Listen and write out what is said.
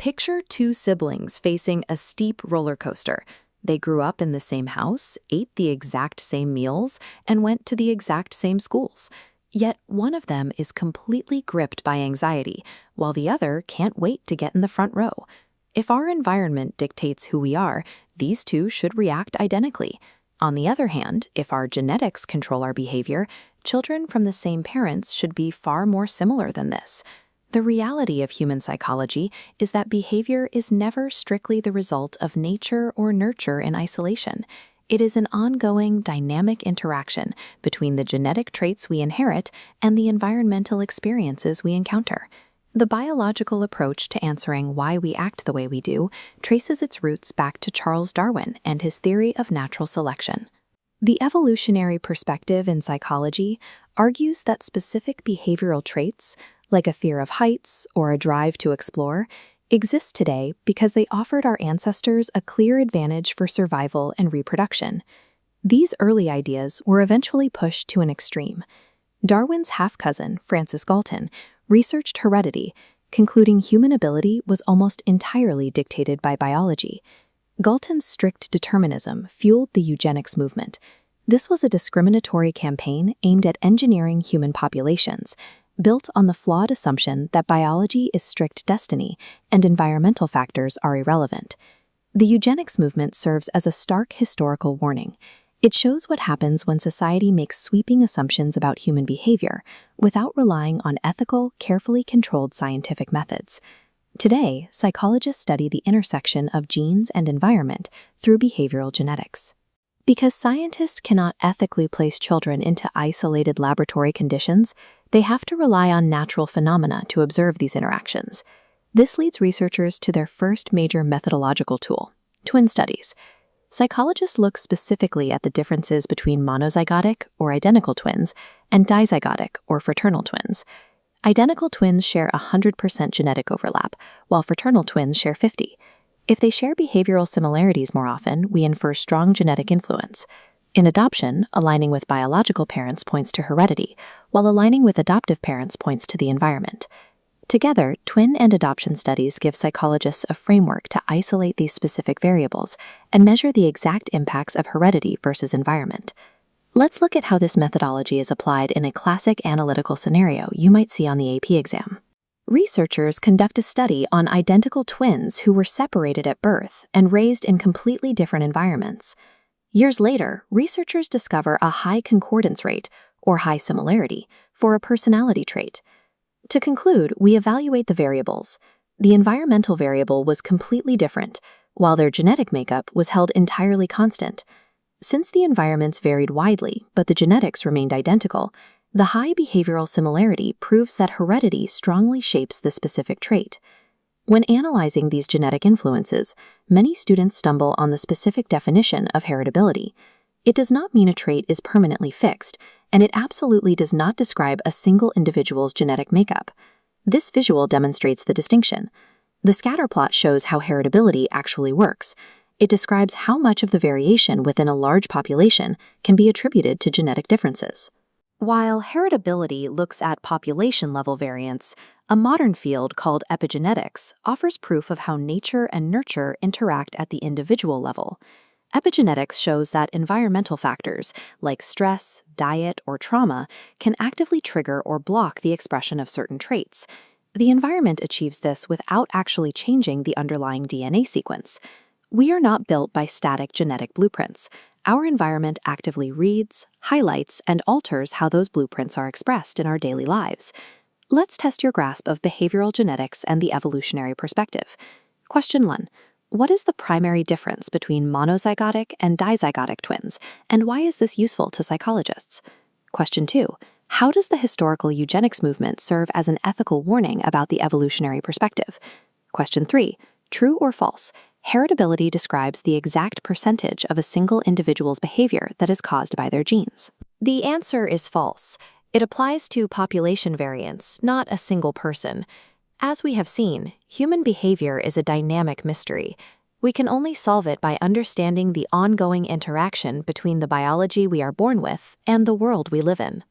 Picture two siblings facing a steep roller coaster. They grew up in the same house, ate the exact same meals, and went to the exact same schools. Yet one of them is completely gripped by anxiety, while the other can't wait to get in the front row. If our environment dictates who we are, these two should react identically. On the other hand, if our genetics control our behavior, children from the same parents should be far more similar than this. The reality of human psychology is that behavior is never strictly the result of nature or nurture in isolation. It is an ongoing, dynamic interaction between the genetic traits we inherit and the environmental experiences we encounter. The biological approach to answering why we act the way we do traces its roots back to Charles Darwin and his theory of natural selection. The evolutionary perspective in psychology argues that specific behavioral traits, like a fear of heights or a drive to explore, exist today because they offered our ancestors a clear advantage for survival and reproduction. These early ideas were eventually pushed to an extreme. Darwin's half-cousin, Francis Galton, researched heredity, concluding human ability was almost entirely dictated by biology. Galton's strict determinism fueled the eugenics movement. This was a discriminatory campaign aimed at engineering human populations, built on the flawed assumption that biology is strict destiny and environmental factors are irrelevant. The eugenics movement serves as a stark historical warning. It shows what happens when society makes sweeping assumptions about human behavior without relying on ethical, carefully controlled scientific methods. Today, psychologists study the intersection of genes and environment through behavioral genetics. Because scientists cannot ethically place children into isolated laboratory conditions, they have to rely on natural phenomena to observe these interactions. This leads researchers to their first major methodological tool, twin studies. Psychologists look specifically at the differences between monozygotic, or identical twins, and dizygotic, or fraternal twins. Identical twins share 100% genetic overlap, while fraternal twins share 50%. If they share behavioral similarities more often, we infer strong genetic influence. In adoption, aligning with biological parents points to heredity, while aligning with adoptive parents points to the environment. Together, twin and adoption studies give psychologists a framework to isolate these specific variables and measure the exact impacts of heredity versus environment. Let's look at how this methodology is applied in a classic analytical scenario you might see on the AP exam. Researchers conduct a study on identical twins who were separated at birth and raised in completely different environments. Years later, researchers discover a high concordance rate, or high similarity, for a personality trait. To conclude, we evaluate the variables. The environmental variable was completely different, while their genetic makeup was held entirely constant. Since the environments varied widely, but the genetics remained identical, the high behavioral similarity proves that heredity strongly shapes the specific trait. When analyzing these genetic influences, many students stumble on the specific definition of heritability. It does not mean a trait is permanently fixed, and it absolutely does not describe a single individual's genetic makeup. This visual demonstrates the distinction. The scatter plot shows how heritability actually works. It describes how much of the variation within a large population can be attributed to genetic differences. While heritability looks at population-level variance, a modern field called epigenetics offers proof of how nature and nurture interact at the individual level. Epigenetics shows that environmental factors, like stress, diet, or trauma, can actively trigger or block the expression of certain traits. The environment achieves this without actually changing the underlying DNA sequence. We are not built by static genetic blueprints. Our environment actively reads, highlights, and alters how those blueprints are expressed in our daily lives. Let's test your grasp of behavioral genetics and the evolutionary perspective. Question 1. What is the primary difference between monozygotic and dizygotic twins, and why is this useful to psychologists? Question 2. How does the historical eugenics movement serve as an ethical warning about the evolutionary perspective? Question 3. True or false? Heritability describes the exact percentage of a single individual's behavior that is caused by their genes. The answer is false. It applies to population variance, not a single person. As we have seen, human behavior is a dynamic mystery. We can only solve it by understanding the ongoing interaction between the biology we are born with and the world we live in.